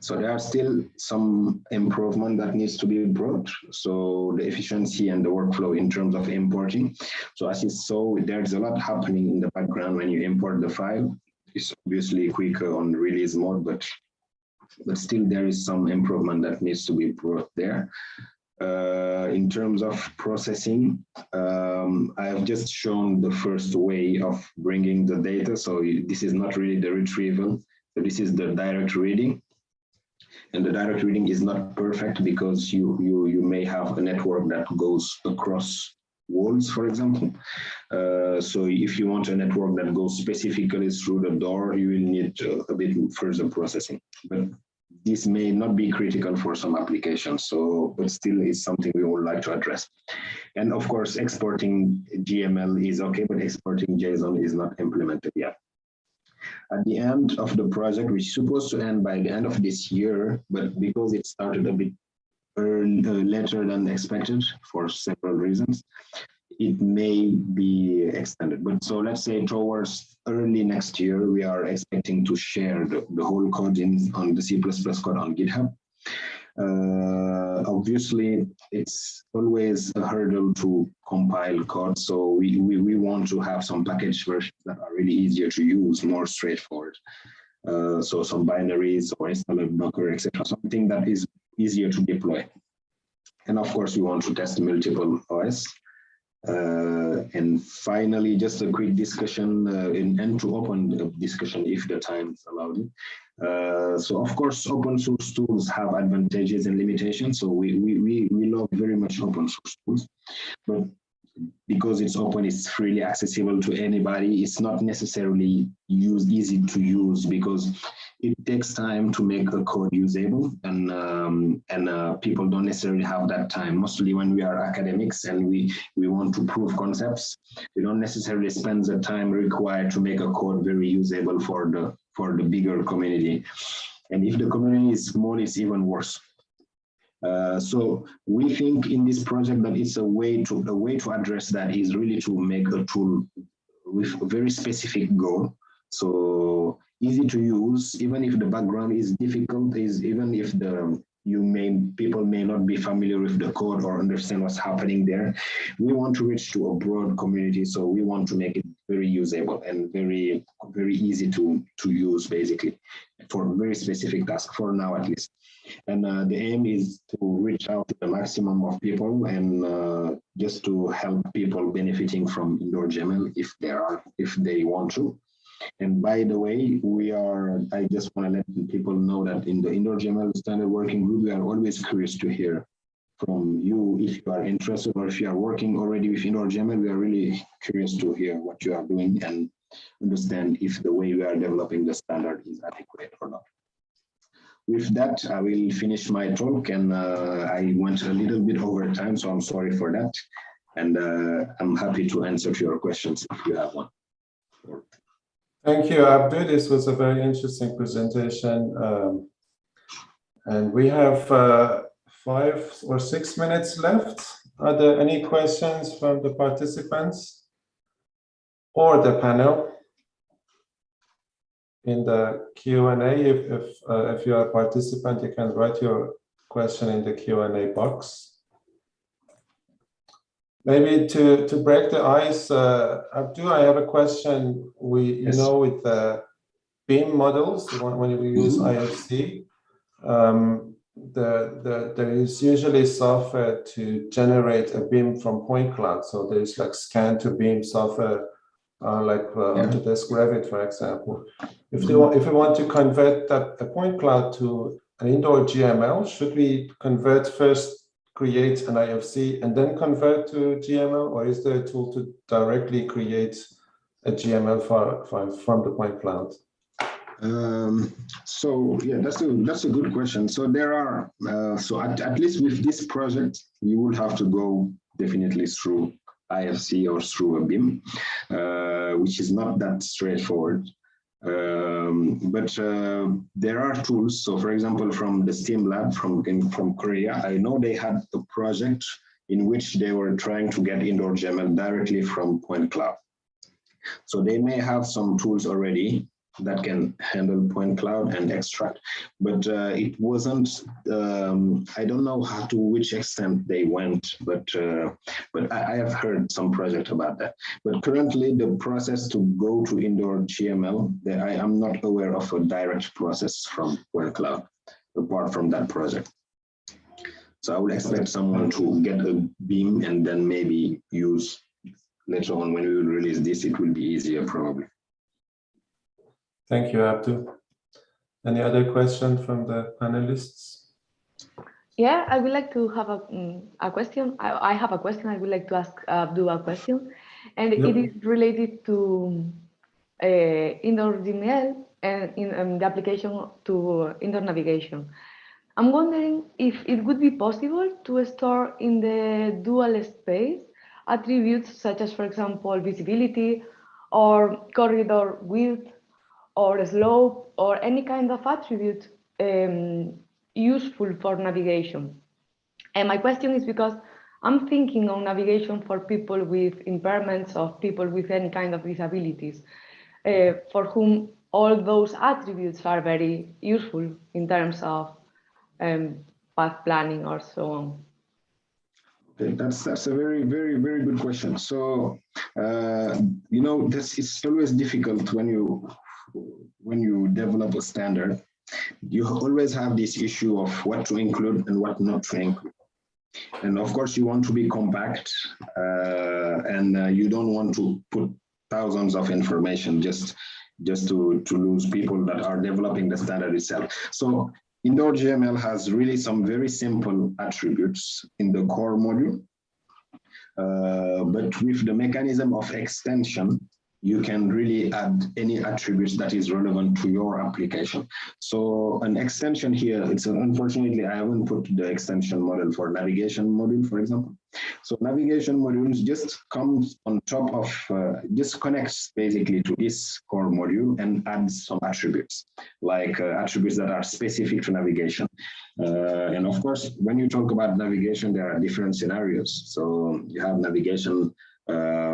So there are still some improvement that needs to be brought. So the efficiency and the workflow in terms of importing. So as you saw, there's a lot happening in the background when you import the file. It's obviously quicker on release mode, but still there is some improvement that needs to be brought there. In terms of processing, I have just shown the first way of bringing the data. So this is not really the retrieval. So this is the direct reading. And the direct reading is not perfect because you may have a network that goes across walls, for example. So if you want a network that goes specifically through the door, you will need a bit further processing. But this may not be critical for some applications, so but still is something we would like to address. And of course, exporting GML is okay, but exporting JSON is not implemented yet. At the end of the project, which is supposed to end by the end of this year, but because it started a bit later than expected for several reasons, it may be extended. But so let's say towards early next year, we are expecting to share the whole code on the C++ code on GitHub. Obviously, it's always a hurdle to compile code. So we want to have some package versions that are really easier to use, more straightforward. So some binaries or installer Docker, etc. Something that is easier to deploy. And of course, we want to test multiple OS. And finally, just a quick discussion and to open the discussion if the time is allowed. So of course, open source tools have advantages and limitations. So we love very much open source tools, but because it's open, it's freely accessible to anybody. It's not necessarily easy to use because it takes time to make a code usable, and people don't necessarily have that time. Mostly when we are academics and we want to prove concepts, we don't necessarily spend the time required to make a code very usable for the bigger community. And if the community is small, it's even worse. So we think in this project that it's a way to address that is really to make a tool with a very specific goal. So easy to use, even if the background is difficult, even if people may not be familiar with the code or understand what's happening there. We want to reach to a broad community, so we want to make it very usable and very, very easy to use, basically, for a very specific task, for now at least. And the aim is to reach out to the maximum of people and just to help people benefiting from IndoorGML if they want to. And by the way, I just want to let people know that in the IndoorGML standard working group, we are always curious to hear from you if you are interested, or if you are working already with IndoorGML. We are really curious to hear what you are doing and understand if the way we are developing the standard is adequate or not. With that, I will finish my talk, and I went a little bit over time, so I'm sorry for that. And I'm happy to answer to your questions if you have one. Thank you, Abdul. This was a very interesting presentation. And we have 5 or 6 minutes left. Are there any questions from the participants or the panel? In the Q&A, if you are a participant, you can write your question in the Q&A box. Maybe to break the ice, Abdul, I have a question. Yes. You know, with the BIM models, when we use IFC, there is usually software to generate a BIM from point cloud. So there's like scan to BIM software, Autodesk Revit, for example. If we want to convert a point cloud to an IndoorGML, should we convert first, create an IFC, and then convert to GML, or is there a tool to directly create a GML file from the point cloud? So yeah, that's a good question. So there are so at least with this project, you will have to go definitely through IFC or through a BIM, which is not that straightforward. But there are tools. So for example, from the Steam Lab from Korea, I know they had a project in which they were trying to get IndoorGML directly from point cloud. So they may have some tools already that can handle point cloud and extract, but it wasn't, I don't know to which extent they went, but I have heard some project about that. But currently the process to go to IndoorGML, I am not aware of a direct process from point cloud apart from that project. So I would expect someone to get a BIM and then maybe use later on when we will release this, it will be easier probably. Thank you, Abdul. Any other question from the panelists? Yeah, I would like to have a question. I have a question. I would like to ask do a question, and Yep. it is related to IndoorGML and in the application to indoor navigation. I'm wondering if it would be possible to store in the dual space attributes such as, for example, visibility or corridor width or slope or any kind of attribute useful for navigation. And my question is because I'm thinking on navigation for people with impairments or people with any kind of disabilities, for whom all those attributes are very useful in terms of path planning or so on. Okay, that's a very good question. So this is always difficult when you develop a standard. You always have this issue of what to include and what not to include. And of course, you want to be compact, and you don't want to put thousands of information just to lose people that are developing the standard itself. So IndoorGML has really some very simple attributes in the core module, but with the mechanism of extension, you can really add any attributes that is relevant to your application. So an extension here, unfortunately, I haven't put the extension model for navigation module, for example. So navigation modules just comes on top of, just connects basically to this core module and adds some attributes, like attributes that are specific to navigation. And of course, when you talk about navigation, there are different scenarios. So you have navigation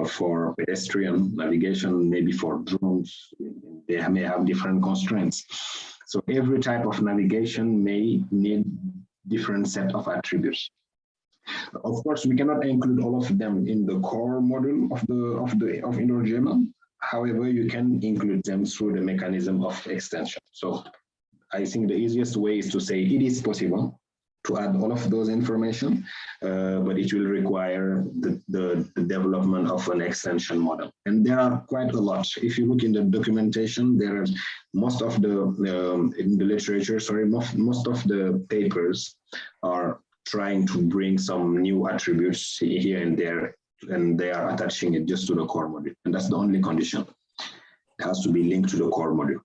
for pedestrian navigation, maybe for drones, they may have different constraints. So every type of navigation may need different set of attributes. Of course, we cannot include all of them in the core module of IndoorGML. However, you can include them through the mechanism of extension. So I think the easiest way is to say it is possible to add all of those information, but it will require the development of an extension model. And there are quite a lot. If you look in the documentation, there are most of the, in the literature, sorry, most of the papers are trying to bring some new attributes here and there, and they are attaching it just to the core module. And that's the only condition. It has to be linked to the core module.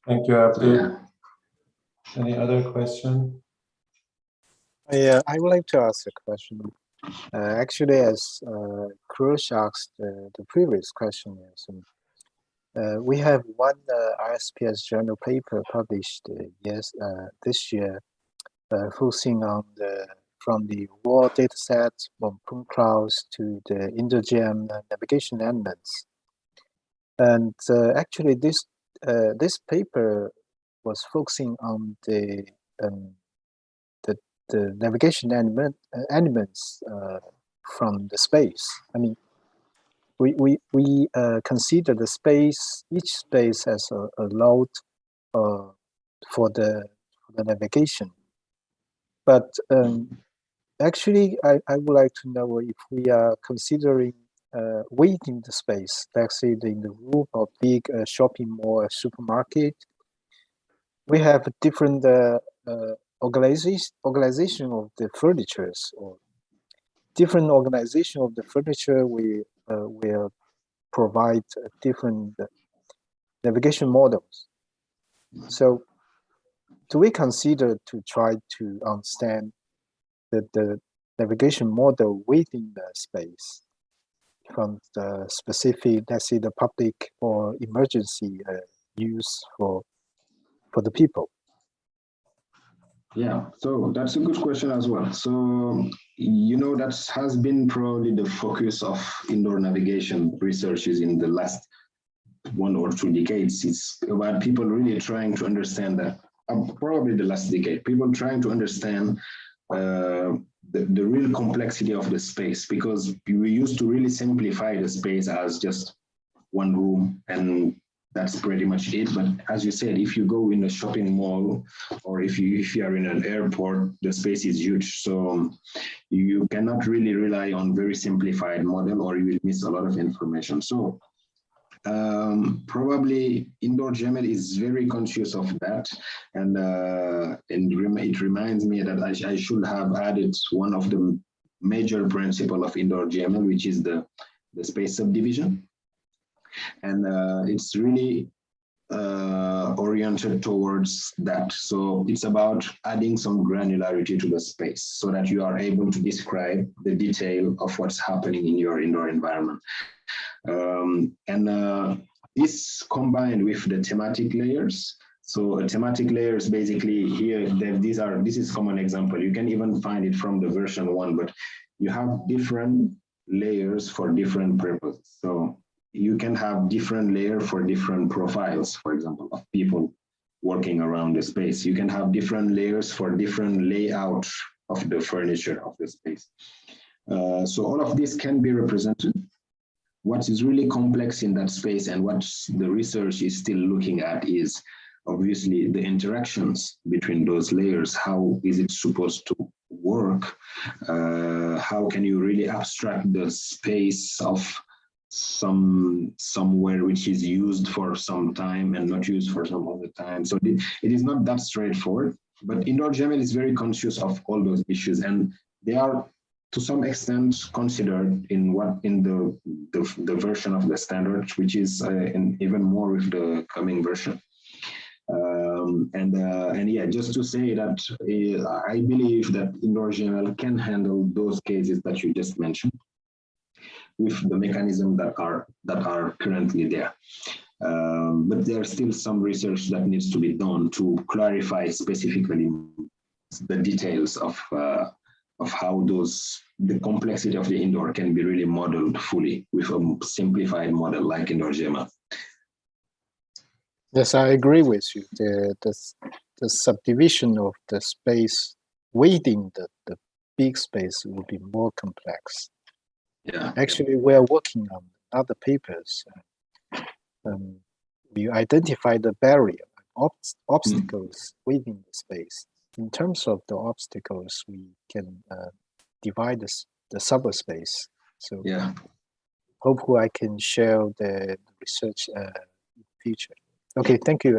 Thank you, Abdul. Yeah. Any other question? I would like to ask a question. Actually, as Krush asked the previous question, we have one ISPS journal paper published this year, focusing on from the raw dataset from point clouds to the IndoorGML navigation elements. And actually, this paper was focusing on the navigation elements from the space. I mean, we consider the space, each space as a load for the navigation. But actually, I would like to know if we are considering weighting the space, let's say in the roof of big shopping mall or supermarket. We have different organization of the furnitures, or different organization of the furniture will provide different navigation models. So do we consider to try to understand the navigation model within the space from the specific, let's say the public or emergency use for the people? Yeah, so that's a good question as well. So, that has been probably the focus of indoor navigation researches in the last 1 or 2 decades. It's about people really trying to understand that, probably the last decade, people trying to understand the real complexity of the space, because we used to really simplify the space as just one room and that's pretty much it. But as you said, if you go in a shopping mall or if you are in an airport, the space is huge. So you cannot really rely on very simplified model or you will miss a lot of information. So Probably IndoorGML is very conscious of that, and it reminds me that I should have added one of the major principles of IndoorGML, which is the space subdivision, and it's really oriented towards that. So it's about adding some granularity to the space so that you are able to describe the detail of what's happening in your indoor environment. This combined with the thematic layers. So thematic layers basically here, this is common example. You can even find it from the version 1, but you have different layers for different purposes. So you can have different layers for different profiles, for example, of people working around the space. You can have different layers for different layout of the furniture of the space. So all of this can be represented. What is really complex in that space and what the research is still looking at is obviously the interactions between those layers. How is it supposed to work? How can you really abstract the space of somewhere which is used for some time and not used for some other time? So it is not that straightforward, but IndoorGML is very conscious of all those issues, and they are to some extent considered in the version of the standard, which is even more with the coming version. And yeah, just to say that I believe that IndoorGML can handle those cases that you just mentioned with the mechanisms that are currently there. But there's still some research that needs to be done to clarify specifically the details of how the complexity of the indoor can be really modeled fully with a simplified model like IndoorGML. Yes, I agree with you. The subdivision of the space within the big space will be more complex. Yeah. Actually, we are working on other papers. We identify the barrier, obstacles within the space. In terms of the obstacles, we can divide the subspace. So yeah, hopefully I can share the research in the future. Okay, thank you.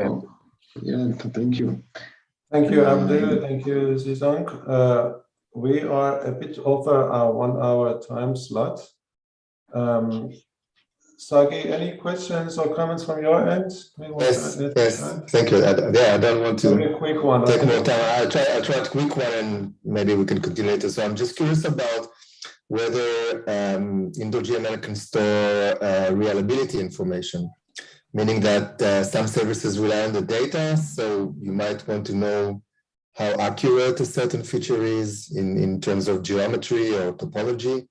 Yeah, thank you. Thank you, Abdul. Thank you, Zizong. We are a bit over our 1 hour time slot. Sagi, any questions or comments from your end? Yes, thank you. I don't want to a quick one. Take more time. I'll try a quick one, and maybe we can continue later. So I'm just curious about whether IndoorGML can store reliability information, meaning that some services rely on the data, so you might want to know how accurate a certain feature is in terms of geometry or topology.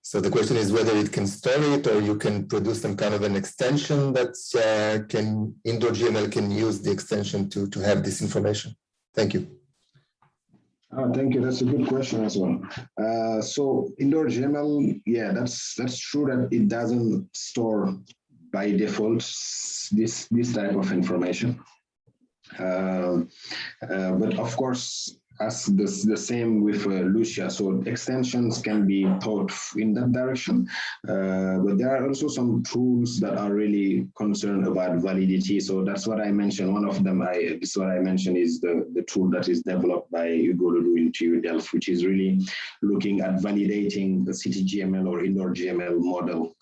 So the question is whether it can store it, or you can produce some kind of an extension that IndoorGML can use the extension to have this information. Thank you. Thank you. That's a good question as well. So IndoorGML, yeah, that's true that it doesn't store by default this type of information. But of course, as the same with Lucia, so extensions can be thought in that direction. But there are also some tools that are really concerned about validity. So that's what I mentioned. One of them, is the tool that is developed by Hugo Ledoux in TU Delft, which is really looking at validating the CityGML or IndoorGML model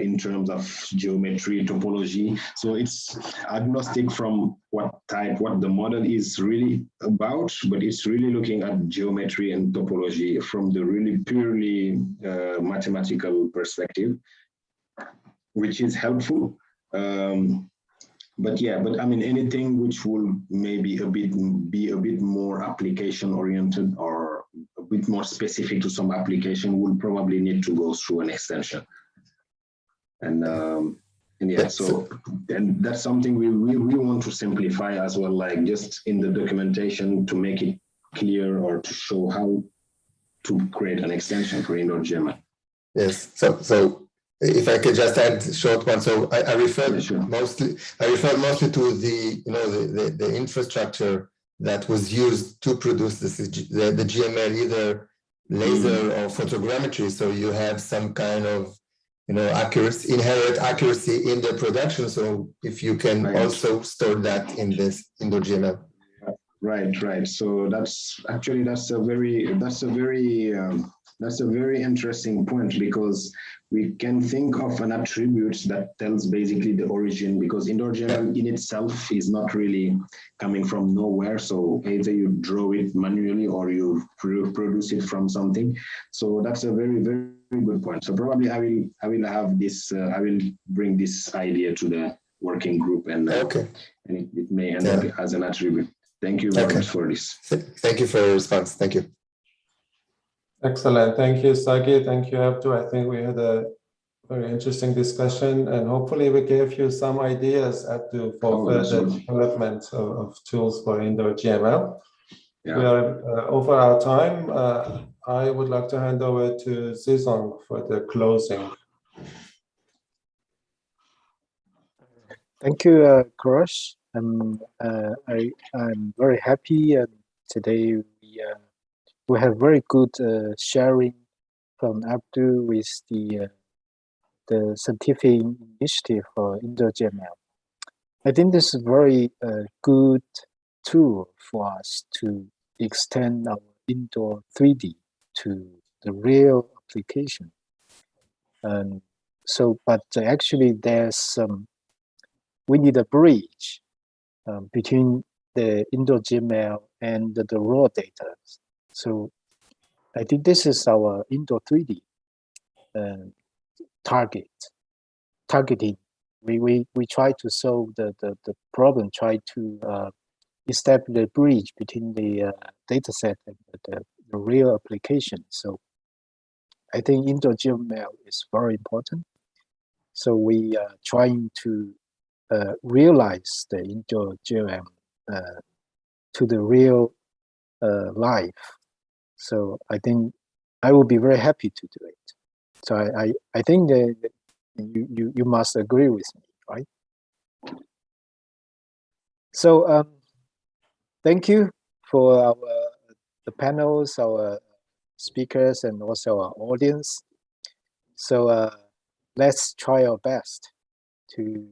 in terms of geometry, topology. So it's agnostic from what the model is really about, but it's really looking at geometry and topology from the really purely mathematical perspective, which is helpful. But I mean, anything which will maybe be a bit more application oriented or a bit more specific to some application will probably need to go through an extension. And yeah, so and that's something we want to simplify as well, like just in the documentation to make it clear or to show how to create an extension for IndoorGML. Yes. So if I could just add a short one. So I referred mostly to the infrastructure that was used to produce the GML, either laser or photogrammetry. So you have some kind of accuracy, inherent accuracy in the production. So if you can also store that in this IndoorGML. Right. So that's a very interesting point, because we can think of an attribute that tells basically the origin, because IndoorGML in itself is not really coming from nowhere. So either you draw it manually or you produce it from something. So that's a very, very good point. So probably I will have this, I will bring this idea to the working group, and it may end up as an attribute. Thank you very much for this. Thank you for your response. Thank you. Excellent. Thank you, Sagi. Thank you, Abdu. I think we had a very interesting discussion, and hopefully we gave you some ideas, Abdu, for further development of tools for IndoorGML. We are over our time. I would like to hand over to Zizong for the closing. Thank you, Kurosh. I'm very happy, and today we have very good sharing from Abdu with the scientific initiative for IndoorGML. I think this is a very good tool for us to extend our Indoor 3D to the real application. But actually there's some, we need a bridge between the IndoorGML and the raw data. So I think this is our Indoor 3D targeting. We try to solve the problem, try to establish the bridge between the data set and the real application. So I think IndoorGML is very important. So we are trying to realize the IndoorGML to the real life. So I think I will be very happy to do it. So I think that you must agree with me, right? So thank you for the panels, our speakers, and also our audience. So let's try our best to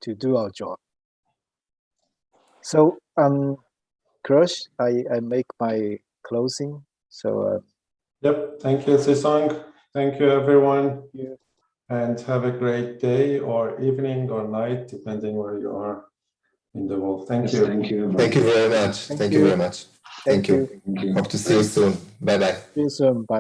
do our job. So Kurosh, I make my closing. So yep, thank you, Zizong. Thank you, everyone. And have a great day or evening or night, depending where you are in the world. Thank you. Thank you. Thank you very much. Thank you very much. Thank you. Hope to see you soon. Bye-bye. See you soon. Bye.